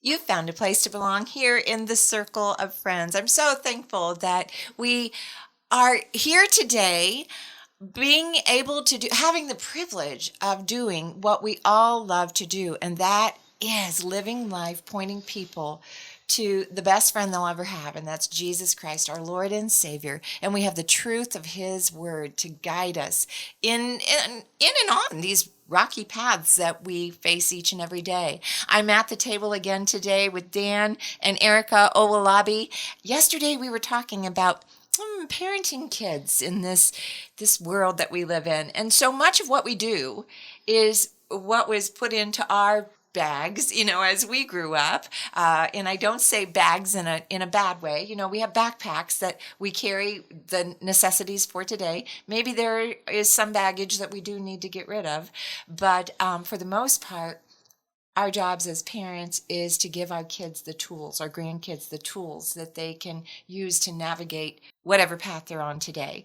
You found a place to belong here in the circle of friends. I'm so thankful that we are here today, being able to do, having the privilege of doing what we all love to do, and that is living life pointing people to the best friend they'll ever have, and that's Jesus Christ, our Lord and Savior. And we have the truth of His Word to guide us in and on these rocky paths that we face each and every day. I'm at the table again today with Dan and Erica Owolabi. Yesterday we were talking about parenting kids in this world that we live in. And so much of what we do is what was put into our bags, as we grew up. And I don't say bags in a bad way. We have backpacks that we carry the necessities for today. Maybe there is some baggage that we do need to get rid of. But for the most part, our jobs as parents is to give our kids the tools, our grandkids the tools that they can use to navigate whatever path they're on today.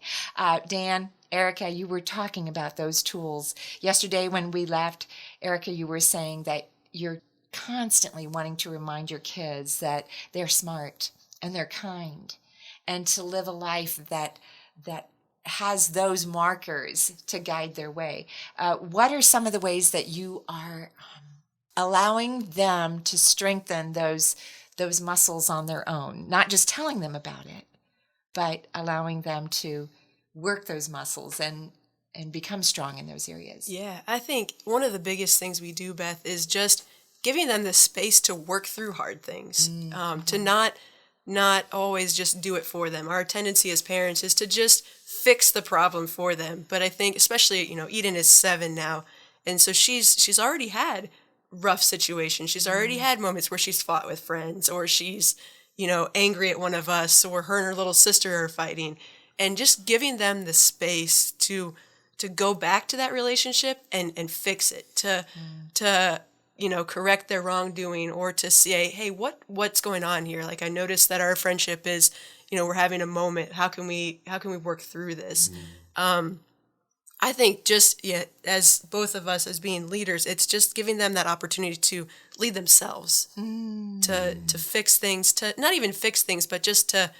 Dan, Erica, you were talking about those tools. Yesterday when we left, Erica, you were saying that you're constantly wanting to remind your kids that they're smart and they're kind, and to live a life that has those markers to guide their way. What are some of the ways that you are allowing them to strengthen those muscles on their own? Not just telling them about it, but allowing them to work those muscles and become strong in those areas. Yeah, I think one of the biggest things we do, Beth, is just giving them the space to work through hard things, to not always just do it for them. Our tendency as parents is to just fix the problem for them. But I think, especially, Eden is 7 now, and so she's already had rough situations. She's already had moments where she's fought with friends, or she's, angry at one of us, or her and her little sister are fighting. And just giving them the space to go back to that relationship and fix it, to correct their wrongdoing, or to say, hey, what's going on here? Like, I noticed that our friendship is, we're having a moment. How can we work through this? I think just, as both of us as being leaders, it's just giving them that opportunity to lead themselves, to fix things, to not even fix things, but just to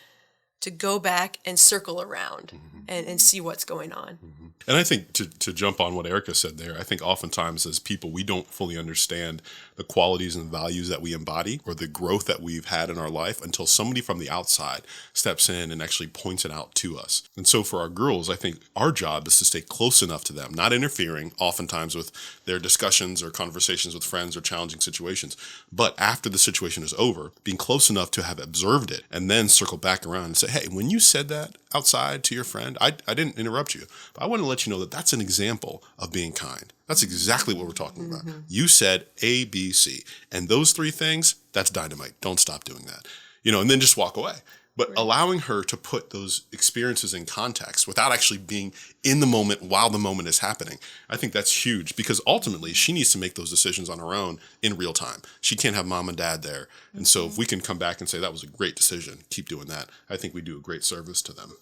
go back and circle around and see what's going on. And I think to jump on what Erica said there, I think oftentimes as people, we don't fully understand the qualities and values that we embody or the growth that we've had in our life until somebody from the outside steps in and actually points it out to us. And so for our girls, I think our job is to stay close enough to them, not interfering oftentimes with their discussions or conversations with friends or challenging situations. But after the situation is over, being close enough to have observed it and then circle back around and say, hey, when you said that outside to your friend, I didn't interrupt you, but I want to let you know that that's an example of being kind. That's exactly what we're talking about. You said A, B, C. And those 3 things, that's dynamite. Don't stop doing that. And then just walk away. But allowing her to put those experiences in context without actually being in the moment while the moment is happening, I think that's huge, because ultimately she needs to make those decisions on her own in real time. She can't have mom and dad there. And so if we can come back and say that was a great decision, keep doing that, I think we do a great service to them.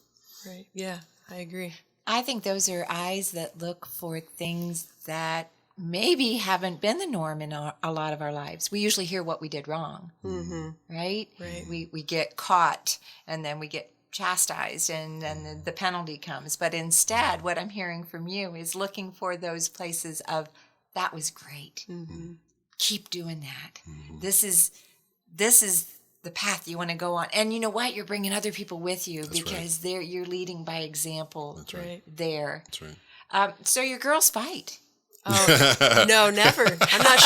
Right. Yeah, I agree. I think those are eyes that look for things that maybe haven't been the norm in a lot of our lives. We usually hear what we did wrong, right? Right. We get caught, and then we get chastised, and then the penalty comes. But instead, what I'm hearing from you is looking for those places of, that was great. Keep doing that. This is the path you want to go on. And you know what? You're bringing other people with you. That's because you're leading by example. That's right. There. That's right. So your girls fight. Oh, no, never. I'm not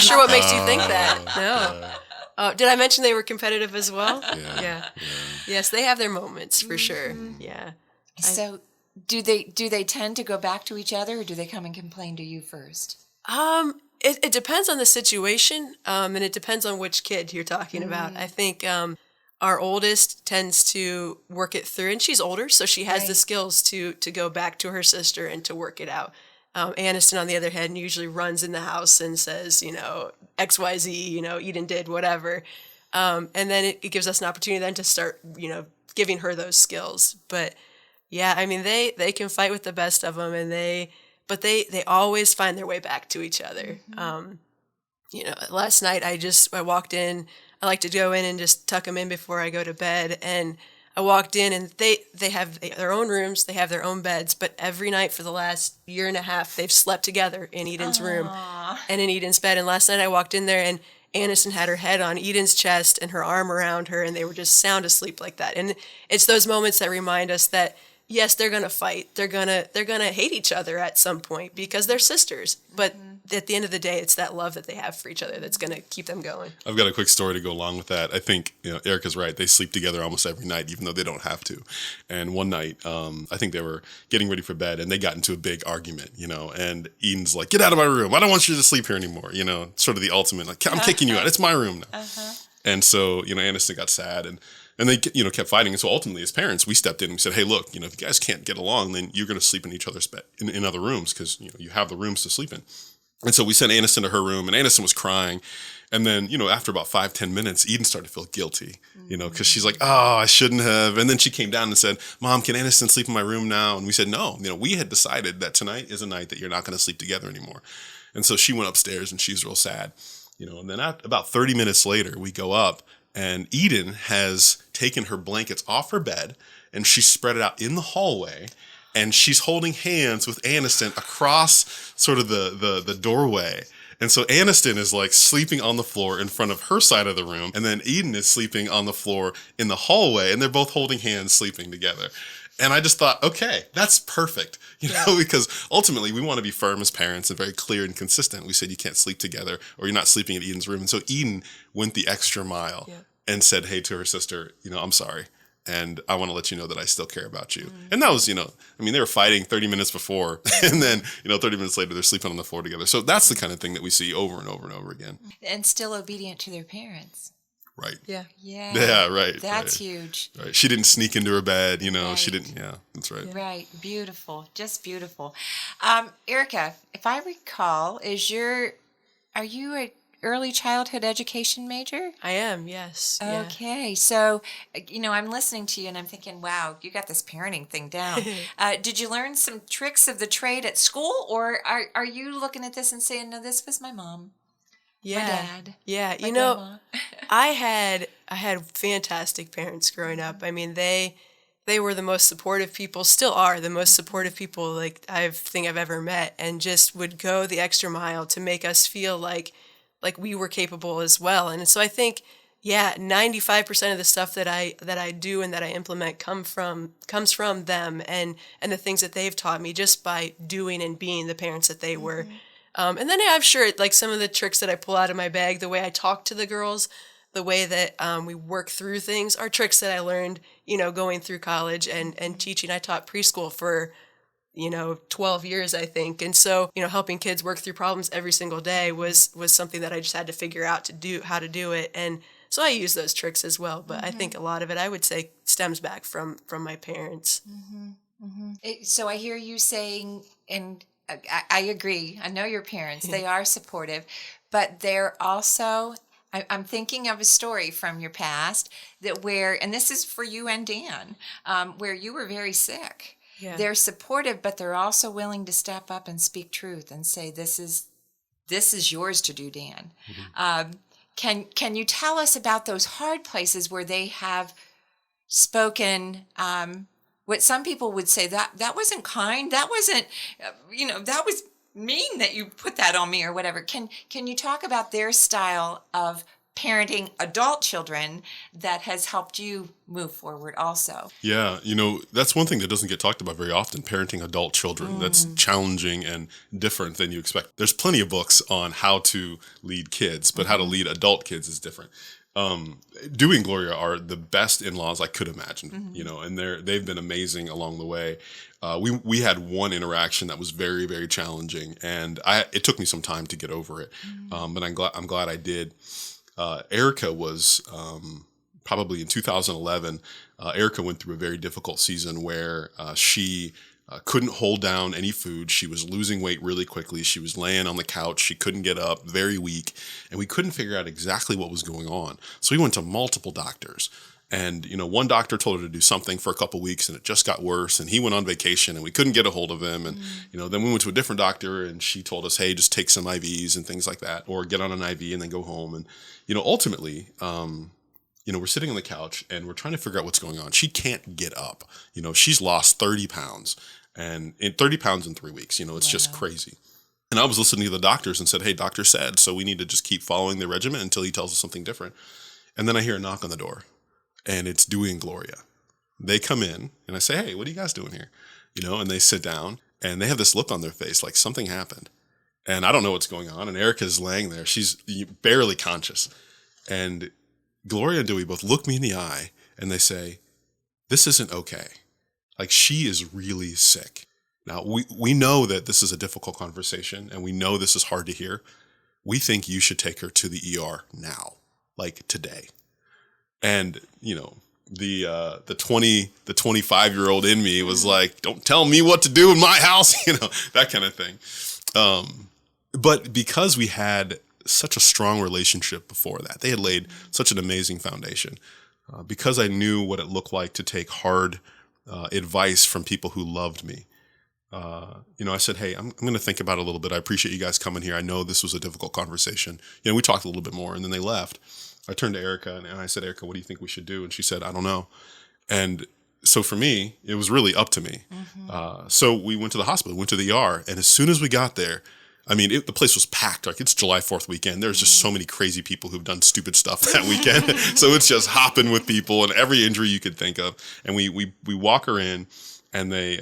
sure what makes you think that. No. Oh, did I mention they were competitive as well? Yeah. Yes, they have their moments for sure. Yeah. So do they tend to go back to each other, or do they come and complain to you first? It depends on the situation, and it depends on which kid you're talking about. I think our oldest tends to work it through, and she's older, so she has the skills to go back to her sister and to work it out. Aniston, on the other hand, usually runs in the house and says, XYZ, Eden did whatever. And then it gives us an opportunity then to start, giving her those skills. But yeah, I mean, they can fight with the best of them, but they always find their way back to each other. Last night I walked in. I like to go in and just tuck them in before I go to bed. And I walked in, and they have their own rooms, they have their own beds, but every night for the last year and a half, they've slept together in Eden's room and in Eden's bed. And last night I walked in there, and Aniston had her head on Eden's chest and her arm around her, and they were just sound asleep like that. And it's those moments that remind us that yes, they're gonna fight. They're gonna hate each other at some point because they're sisters. But at the end of the day, it's that love that they have for each other that's gonna keep them going. I've got a quick story to go along with that. I think Erica's right. They sleep together almost every night, even though they don't have to. And one night, I think they were getting ready for bed, and they got into a big argument. And Eden's like, "Get out of my room! I don't want you to sleep here anymore." Sort of the ultimate, like, "I'm kicking you out. It's my room now." And so Aniston got sad, and they kept fighting. And so ultimately, as parents, we stepped in and we said, "Hey, look, if you guys can't get along, then you're going to sleep in each other's bed in other rooms because you have the rooms to sleep in." And so we sent Aniston to her room, and Aniston was crying. And then, after about 5-10 minutes, Eden started to feel guilty, because she's like, "Oh, I shouldn't have." And then she came down and said, "Mom, can Aniston sleep in my room now?" And we said, "No, we had decided that tonight is a night that you're not going to sleep together anymore." And so she went upstairs, and she's real sad, and then about 30 minutes later, we go up, and Eden has taken her blankets off her bed, and she spread it out in the hallway. And she's holding hands with Aniston across sort of the doorway. And so Aniston is like sleeping on the floor in front of her side of the room. And then Eden is sleeping on the floor in the hallway. And they're both holding hands, sleeping together. And I just thought, okay, that's perfect, because ultimately we want to be firm as parents and very clear and consistent. We said you can't sleep together or you're not sleeping in Eden's room. And so Eden went the extra mile and said, hey, to her sister, I'm sorry. And I want to let you know that I still care about you. And that was, they were fighting 30 minutes before. And then, 30 minutes later, they're sleeping on the floor together. So that's the kind of thing that we see over and over and over again. And still obedient to their parents. Right. Yeah. Yeah, right. That's huge. Right. She didn't sneak into her bed, Right. She didn't. Yeah, that's right. Right. Beautiful. Just beautiful. Erica, if I recall, are you a early childhood education major? I am, yes. Okay. Yeah. So, I'm listening to you and I'm thinking, wow, you got this parenting thing down. Did you learn some tricks of the trade at school, or are you looking at this and saying, no, this was my mom? Yeah. My dad. Yeah. My grandma. I had fantastic parents growing up. I mean, they were the most supportive people, still are the most supportive people like I've ever met, and just would go the extra mile to make us feel like we were capable as well. And so I think, 95% of the stuff that I do and that I implement comes from them and the things that they've taught me just by doing and being the parents that they were. And then I'm sure some of the tricks that I pull out of my bag, the way I talk to the girls, the way that we work through things are tricks that I learned, going through college and teaching. I taught preschool for 12 years, I think. And so, helping kids work through problems every single day was something that I just had to figure out how to do it. And so I use those tricks as well. But I think a lot of it, I would say, stems back from my parents. So I hear you saying, and I agree. I know your parents, they are supportive, but they're also, I'm thinking of a story from your past and this is for you and Dan, where you were very sick. Yeah. They're supportive, but they're also willing to step up and speak truth and say, this is yours to do, Dan. Can you tell us about those hard places where they have spoken, what some people would say that wasn't kind, that wasn't, that was mean that you put that on me or whatever. Can you talk about their style of parenting adult children that has helped you move forward also? Yeah, that's one thing that doesn't get talked about very often, parenting adult children. That's challenging and different than you expect. There's plenty of books on how to lead kids, but how to lead adult kids is different. Dewey and Gloria are the best in-laws I could imagine, and they've been amazing along the way. We had one interaction that was very, very challenging, and it took me some time to get over it. But I'm glad I did. Erica was probably in 2011. Erica went through a very difficult season where she couldn't hold down any food. She was losing weight really quickly. She was laying on the couch. She couldn't get up, very weak. And we couldn't figure out exactly what was going on. So we went to multiple doctors. And, one doctor told her to do something for a couple weeks and it just got worse. And he went on vacation and we couldn't get a hold of him. And, then we went to a different doctor and she told us, hey, just take some IVs and things like that, or get on an IV and then go home. And, ultimately, we're sitting on the couch and we're trying to figure out what's going on. She can't get up. She's lost 30 pounds and 30 pounds in 3 weeks. It's just crazy. And I was listening to the doctors and said, hey, doctor said, so we need to just keep following the regimen until he tells us something different. And then I hear a knock on the door and it's Dewey and Gloria. They come in and I say, hey, what are you guys doing here? And they sit down and they have this look on their face like something happened. And I don't know what's going on. And Erica's laying there. She's barely conscious. And Gloria and Dewey both look me in the eye and they say, this isn't okay. Like, she is really sick. Now, we know that this is a difficult conversation and we know this is hard to hear. We think you should take her to the ER now, like today. And, the 25-year-old in me was like, don't tell me what to do in my house, that kind of thing. But because we had such a strong relationship before that, they had laid such an amazing foundation. Because I knew what it looked like to take hard advice from people who loved me. I said, hey, I'm going to think about it a little bit. I appreciate you guys coming here. I know this was a difficult conversation. We talked a little bit more and then they left. I turned to Erica and I said, Erica, what do you think we should do? And she said, I don't know. And so for me, it was really up to me. So we went to the hospital, went to the ER. And as soon as we got there, the place was packed. Like, it's July 4th weekend. There's just so many crazy people who've done stupid stuff that weekend. So it's just hopping with people and every injury you could think of. And we walk her in and they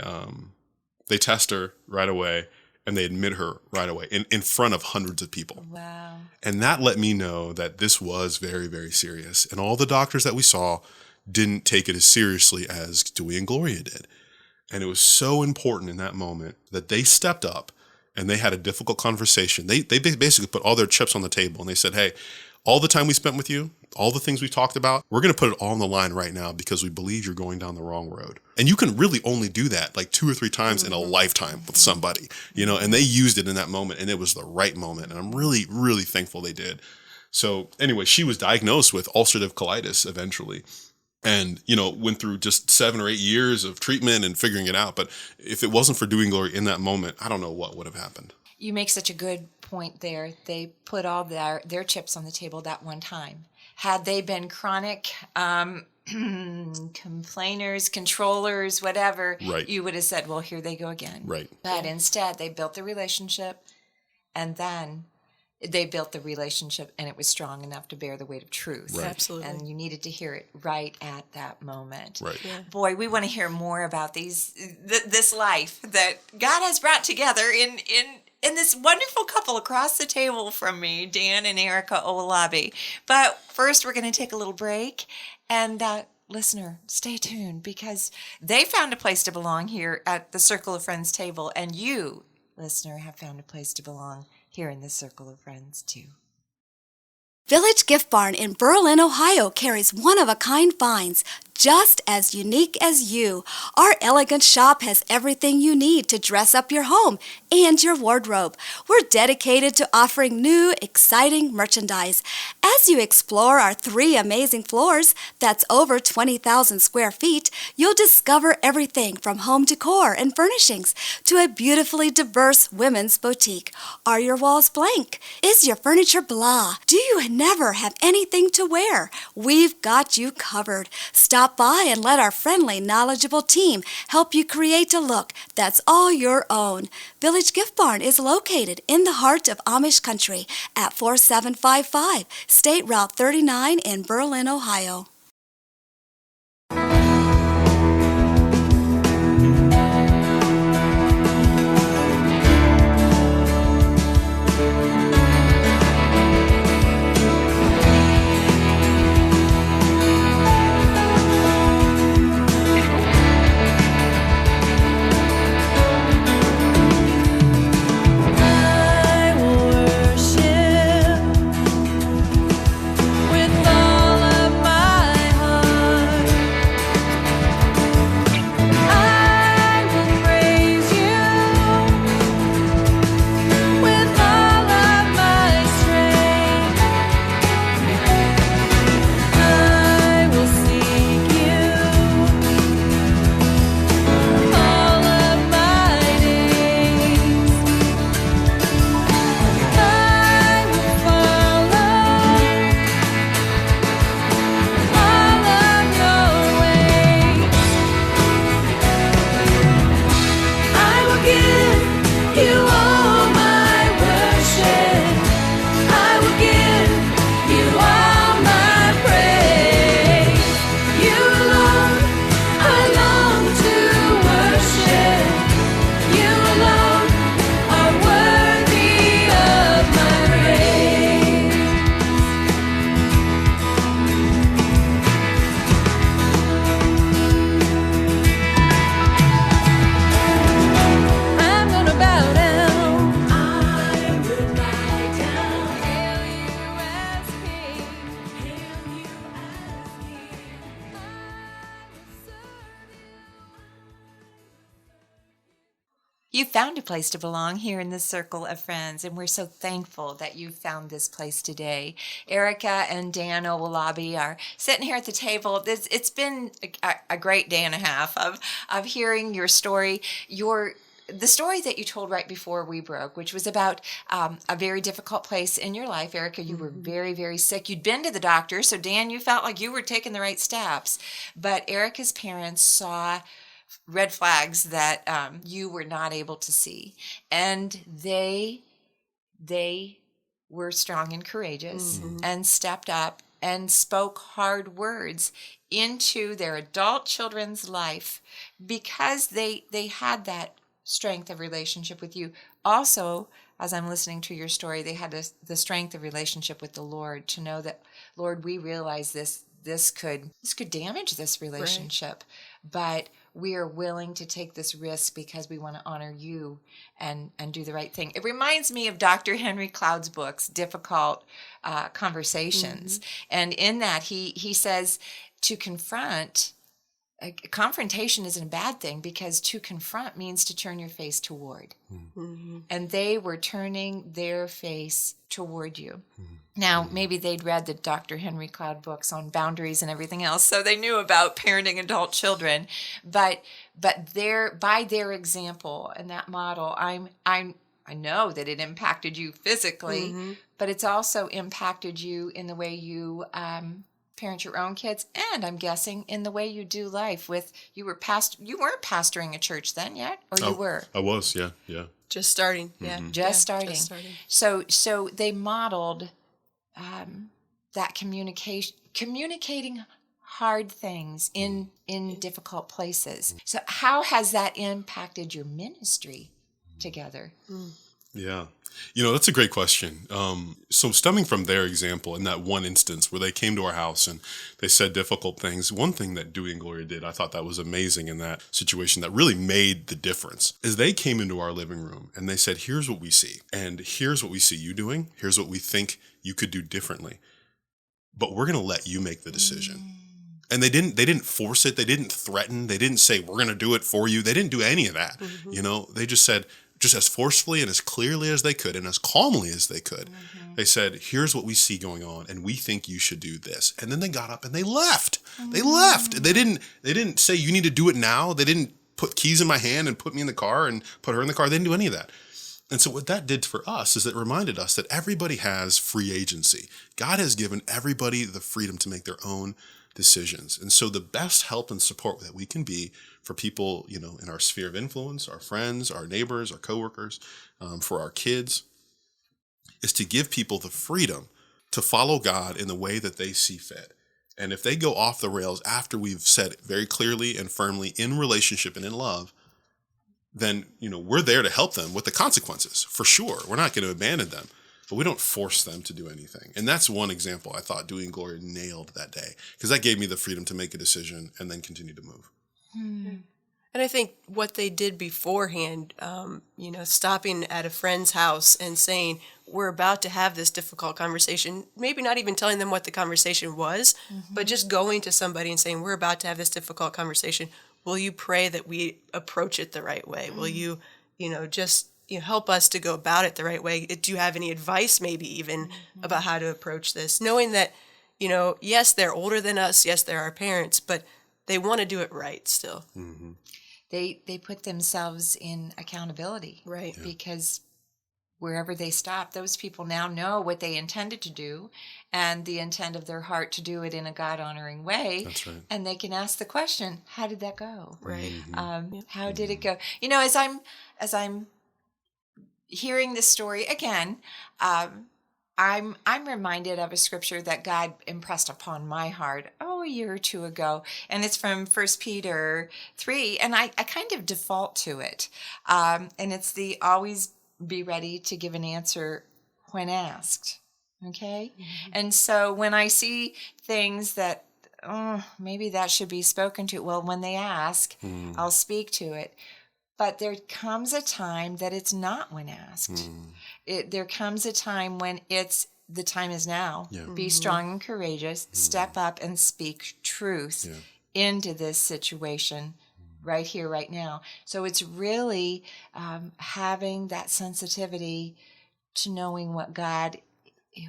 test her right away and they admit her right away in front of hundreds of people. Wow. And that let me know that this was very, very serious. And all the doctors that we saw didn't take it as seriously as Dewey and Gloria did. And it was so important in that moment that they stepped up and they had a difficult conversation. They basically put all their chips on the table and they said, hey, all the time we spent with you, all the things we talked about, we're going to put it all on the line right now because we believe you're going down the wrong road. And you can really only do that like 2 or 3 times in a lifetime with somebody, and they used it in that moment and it was the right moment. And I'm really, really thankful they did. So anyway, she was diagnosed with ulcerative colitis eventually. And, went through just 7 or 8 years of treatment and figuring it out. But if it wasn't for Dewey and Gloria in that moment, I don't know what would have happened. You make such a good point there. They put all their chips on the table that one time. Had they been chronic complainers, controllers, whatever, right, you would have said, well, here they go again. Right. But instead, they built the relationship, and then they built the relationship, and it was strong enough to bear the weight of truth. Right. Absolutely. And you needed to hear it right at that moment. Right. Yeah. Boy, we want to hear more about this life that God has brought together in this wonderful couple across the table from me, Dan and Erica Olabi. But first, we're going to take a little break. And listener, stay tuned because they found a place to belong here at the Circle of Friends table. And you, listener, have found a place to belong here in the Circle of Friends too. Village Gift Barn in Berlin, Ohio carries one-of-a-kind finds, just as unique as you. Our elegant shop has everything you need to dress up your home and your wardrobe. We're dedicated to offering new, exciting merchandise. As you explore our 3 amazing floors, that's over 20,000 square feet, you'll discover everything from home decor and furnishings to a beautifully diverse women's boutique. Are your walls blank? Is your furniture blah? Do you never have anything to wear? We've got you covered. Stop by and let our friendly, knowledgeable team help you create a look that's all your own. Village Gift Barn is located in the heart of Amish country at 4755 State Route 39 in Berlin, Ohio. With all of my You found a place to belong here in this circle of friends, and we're so thankful that you found this place today. Erica and Dan Owolabi are sitting here at the table. It's been a great day and a half of hearing your story, the story that you told right before we broke, which was about a very difficult place in your life. Erica, you were very, very sick. You'd been to the doctor, so Dan, you felt like you were taking the right steps. But Erica's parents saw red flags that you were not able to see, and they were strong and courageous and stepped up and spoke hard words into their adult children's life because they had that strength of relationship with you. Also, as I'm listening to your story, they had the strength of relationship with the Lord to know that, Lord, we realize this could damage this relationship, but we are willing to take this risk because we want to honor you and do the right thing. It reminds me of Dr. Henry Cloud's books, Difficult Conversations. And in that, he says to confront, confrontation isn't a bad thing because to confront means to turn your face toward. And they were turning their face toward you. Now, maybe they'd read the Dr. Henry Cloud books on boundaries and everything else, so they knew about parenting adult children. But by their example and that model, I know that it impacted you physically, but it's also impacted you in the way you parent your own kids, and I'm guessing in the way you do life. You weren't pastoring a church then yet, or you were? I was, yeah. Just starting, Just starting. So they modeled that communicating hard things in difficult places. So how has that impacted your ministry together? Yeah. That's a great question. So stemming from their example in that one instance where they came to our house and they said difficult things, one thing that Dewey and Gloria did, I thought that was amazing in that situation that really made the difference, is they came into our living room and they said, here's what we see. And here's what we see you doing. Here's what we think you could do differently. But we're going to let you make the decision. And they didn't force it. They didn't threaten. They didn't say, we're going to do it for you. They didn't do any of that. They just said, just as forcefully and as clearly as they could and as calmly as they could, they said, here's what we see going on and we think you should do this. And then they got up and they left. They left. They didn't say you need to do it now. They didn't put keys in my hand and put me in the car and put her in the car. They didn't do any of that. And so what that did for us is it reminded us that everybody has free agency. God has given everybody the freedom to make their own decisions. And so the best help and support that we can be for people, in our sphere of influence, our friends, our neighbors, our coworkers, for our kids, is to give people the freedom to follow God in the way that they see fit. And if they go off the rails after we've said very clearly and firmly in relationship and in love, then, we're there to help them with the consequences, for sure. We're not going to abandon them, but we don't force them to do anything. And that's one example I thought Dewey and Gloria nailed that day, because that gave me the freedom to make a decision and then continue to move. And I think what they did beforehand, stopping at a friend's house and saying, we're about to have this difficult conversation, maybe not even telling them what the conversation was, but just going to somebody and saying, we're about to have this difficult conversation. Will you pray that we approach it the right way? Will you, help us to go about it the right way? Do you have any advice maybe even about how to approach this? Knowing that, yes, they're older than us. Yes, they're our parents, but they want to do it right still. They put themselves in accountability. Right. Yeah. Because wherever they stop, those people now know what they intended to do and the intent of their heart to do it in a God-honoring way. That's right. And they can ask the question, how did that go? Right. How did it go? As I'm hearing this story again, I'm reminded of a scripture that God impressed upon my heart a year or two ago, and it's from 1 Peter 3, and I kind of default to it, and it's the always be ready to give an answer when asked, okay? And so when I see things that, maybe that should be spoken to, well, when they ask, I'll speak to it. But there comes a time that it's not when asked. There comes a time when the time is now. Yeah. Be strong and courageous. Step up and speak truth into this situation right here, right now. So it's really having that sensitivity to knowing what God,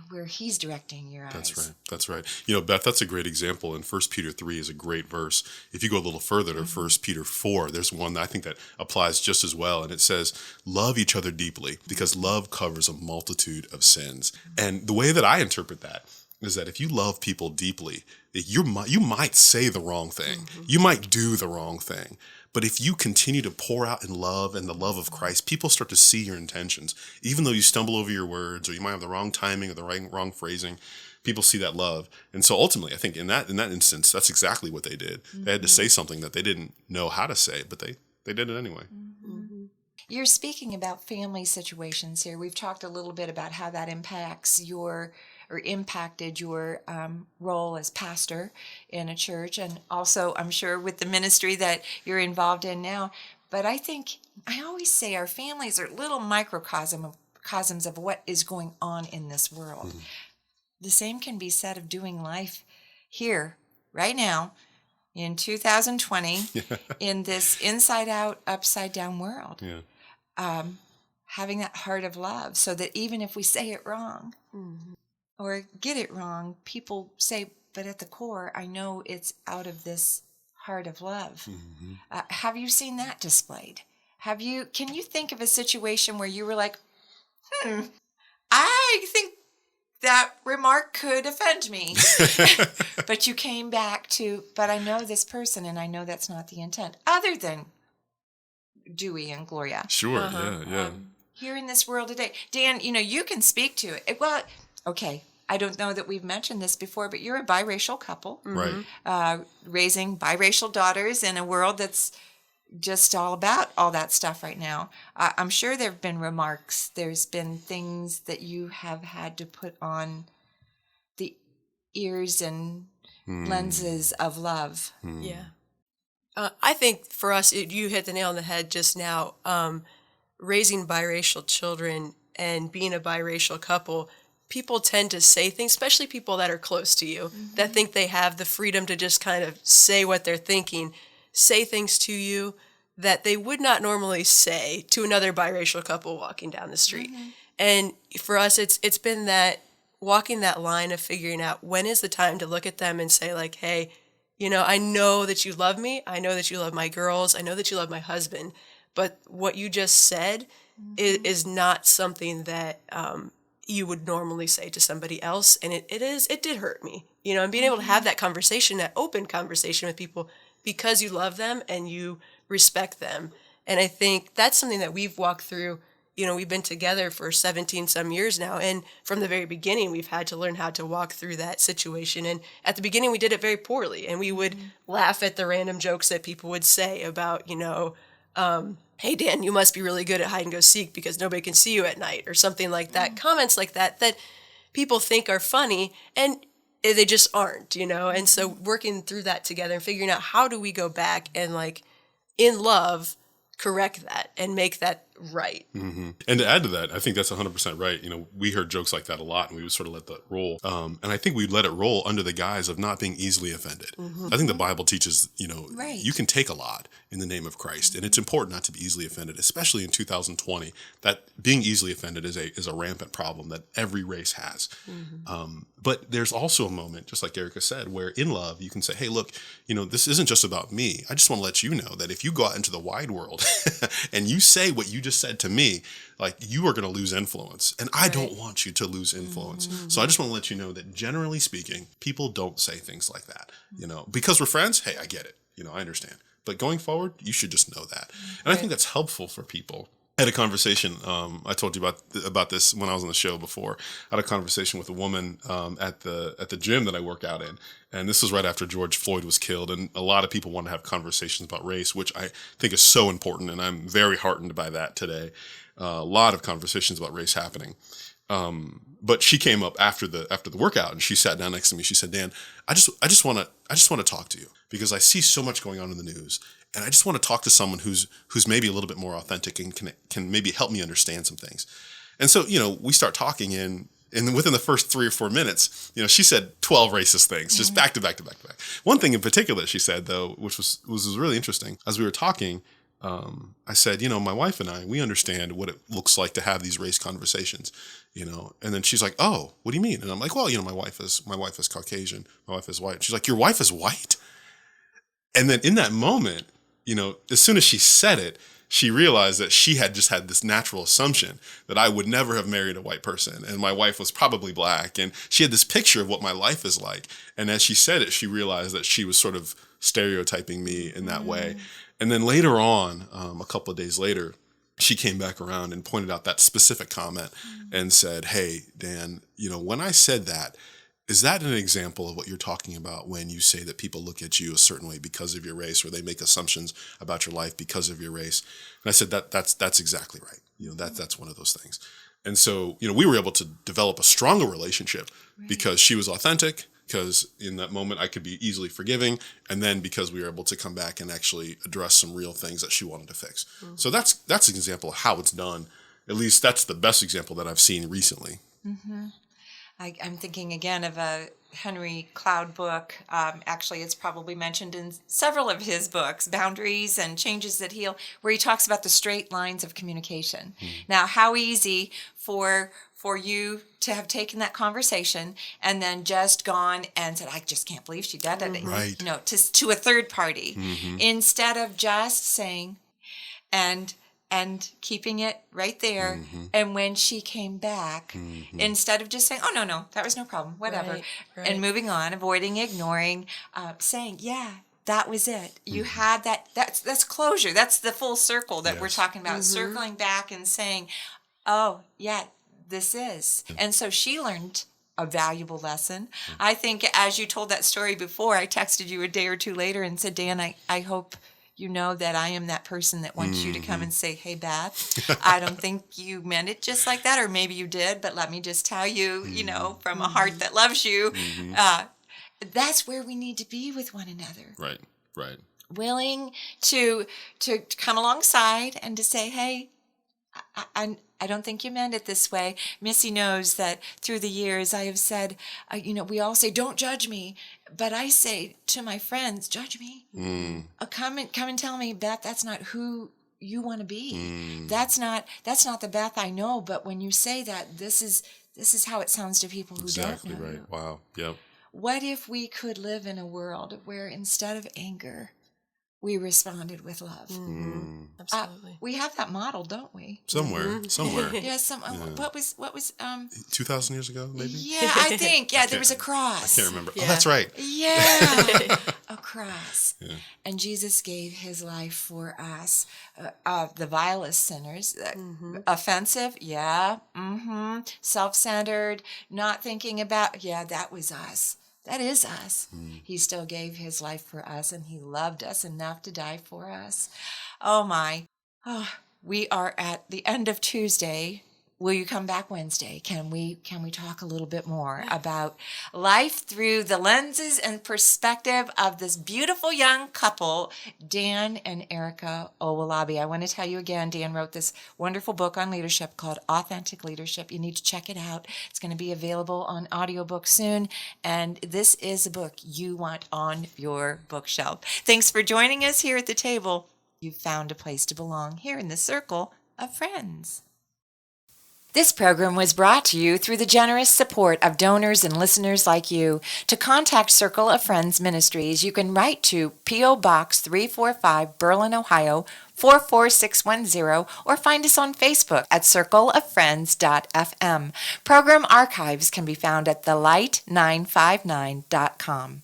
where He's directing your eyes. That's right. That's right. You know, Beth, that's a great example. And 1 Peter 3 is a great verse. If you go a little further to 1 Peter 4, there's one that I think that applies just as well. And it says, love each other deeply because love covers a multitude of sins. And the way that I interpret that is that if you love people deeply, you might say the wrong thing. You might do the wrong thing. But if you continue to pour out in love and the love of Christ, people start to see your intentions. Even though you stumble over your words or you might have the wrong timing or the wrong phrasing, people see that love. And so ultimately, I think in that instance, that's exactly what they did. They had to say something that they didn't know how to say, but they did it anyway. You're speaking about family situations here. We've talked a little bit about how that impacted your role as pastor in a church, and also I'm sure with the ministry that you're involved in now. But I always say our families are little microcosms of what is going on in this world. The same can be said of doing life here, right now, in 2020, in this inside out, upside down world. Yeah. Having that heart of love so that even if we say it wrong or get it wrong, people say, but at the core, I know it's out of this heart of love. Have you seen that displayed? Can you think of a situation where you were like, I think that remark could offend me, but you came back to, but I know this person and I know that's not the intent, other than Dewey and Gloria. Sure. Yeah. Here in this world today. Dan, you can speak to it. Well, okay, I don't know that we've mentioned this before, but you're a biracial couple. Right. Raising biracial daughters in a world that's just all about all that stuff right now. I'm sure there have been remarks. There's been things that you have had to put on the ears and lenses of love. Yeah. I think for us, you hit the nail on the head just now. Raising biracial children and being a biracial couple, people tend to say things, especially people that are close to you, that think they have the freedom to just kind of say what they're thinking, say things to you that they would not normally say to another biracial couple walking down the street. And for us, it's been that walking that line of figuring out when is the time to look at them and say like, hey, I know that you love me. I know that you love my girls. I know that you love my husband. But what you just said is not something that you would normally say to somebody else. And it did hurt me, and being able to have that conversation, that open conversation with people because you love them and you respect them. And I think that's something that we've walked through. We've been together for 17 some years now. And from the very beginning, we've had to learn how to walk through that situation. And at the beginning, we did it very poorly. And we would laugh at the random jokes that people would say about, hey, Dan, you must be really good at hide and go seek because nobody can see you at night or something like that. Comments like that people think are funny and they just aren't, And so working through that together and figuring out how do we go back and in love, correct that and make that right. And to add to that, I think that's 100% right. We heard jokes like that a lot and we would sort of let that roll. And I think we'd let it roll under the guise of not being easily offended. I think the Bible teaches, Right. you can take a lot in the name of Christ. And it's important not to be easily offended, especially in 2020, that being easily offended is a rampant problem that every race has. But there's also a moment, just like Erica said, where in love, you can say, hey, look, this isn't just about me. I just want to let you know that if you go out into the wide world and you say what you just said to me, you are going to lose influence. And I don't want you to lose influence. So I just want to let you know that generally speaking, people don't say things like that, because we're friends. Hey, I get it. I understand. But going forward, you should just know that. And I think that's helpful for people. I had a conversation, I told you about this when I was on the show before. I had a conversation with a woman at the gym that I work out in. And this was right after George Floyd was killed. And a lot of people want to have conversations about race, which I think is so important. And I'm very heartened by that today. A lot of conversations about race happening. But she came up after the workout and she sat down next to me. She said, Dan, I just want to talk to you because I see so much going on in the news. And I just want to talk to someone who's maybe a little bit more authentic and can maybe help me understand some things. And so, we start talking and And within the first 3 or 4 minutes, she said 12 racist things, just back to back to back to back. One thing in particular she said, though, which was really interesting, as we were talking, I said, my wife and I, we understand what it looks like to have these race conversations, and then she's like, oh, what do you mean? And I'm like, well, my wife is Caucasian, my wife is white. She's like, your wife is white? And then in that moment, as soon as she said it, she realized that she had just had this natural assumption that I would never have married a white person, and my wife was probably black, and she had this picture of what my life is like. And as she said it, she realized that she was sort of stereotyping me in that way. And then later on, a couple of days later, she came back around and pointed out that specific comment and said, hey, Dan, when I said that, is that an example of what you're talking about when you say that people look at you a certain way because of your race, or they make assumptions about your life because of your race? And I said, that's exactly right. That's one of those things. And so, we were able to develop a stronger relationship because she was authentic, because in that moment I could be easily forgiving, and then because we were able to come back and actually address some real things that she wanted to fix. So that's an example of how it's done. At least that's the best example that I've seen recently. I'm thinking again of a Henry Cloud book. Actually, it's probably mentioned in several of his books, Boundaries and Changes That Heal, where he talks about the straight lines of communication. Now, how easy for you to have taken that conversation and then just gone and said, I just can't believe she did that. Right. To a third party, instead of just saying and keeping it right there. And when she came back, instead of just saying, oh, no, that was no problem, whatever, Right. and moving on, avoiding, ignoring, saying, yeah, that was it. You had that's closure. That's the full circle that we're talking about, circling back and saying, oh, yeah, this is. And so she learned a valuable lesson. I think as you told that story before, I texted you a day or two later and said, Dan, I hope you know that I am that person that wants you to come and say, hey, Beth, I don't think you meant it just like that, or maybe you did, but let me just tell you, from a heart that loves you, that's where we need to be with one another. Right. Willing to come alongside and to say, hey, I don't think you meant it this way. Missy knows that through the years I have said, we all say, don't judge me. But I say to my friends, judge me. Come and tell me, Beth, that's not who you want to be. That's not the Beth I know. But when you say that, this is how it sounds to people who don't know. Exactly right. You. Wow. Yep. What if we could live in a world where instead of anger, we responded with love? Absolutely. We have that model, don't we? Somewhere. Yes. What was 2,000 years ago, maybe? Yeah, I think. Yeah, there was a cross. I can't remember. Yeah. Oh, that's right. Yeah, a cross. Yeah. And Jesus gave his life for us, the vilest sinners. Offensive, yeah. Self-centered, not thinking about, yeah, that was us. That is us. He still gave his life for us, and he loved us enough to die for us. Oh, my. Oh, we are at the end of Tuesday. Will you come back Wednesday? Can we talk a little bit more about life through the lenses and perspective of this beautiful young couple, Dan and Erica Owolabi? I want to tell you again, Dan wrote this wonderful book on leadership called Authentic Leadership. You need to check it out. It's going to be available on audiobook soon, and this is a book you want on your bookshelf. Thanks for joining us here at the table. You've found a place to belong here in the circle of friends. This program was brought to you through the generous support of donors and listeners like you. To contact Circle of Friends Ministries, you can write to P.O. Box 345, Berlin, Ohio, 44610, or find us on Facebook at circleoffriends.fm. Program archives can be found at thelight959.com.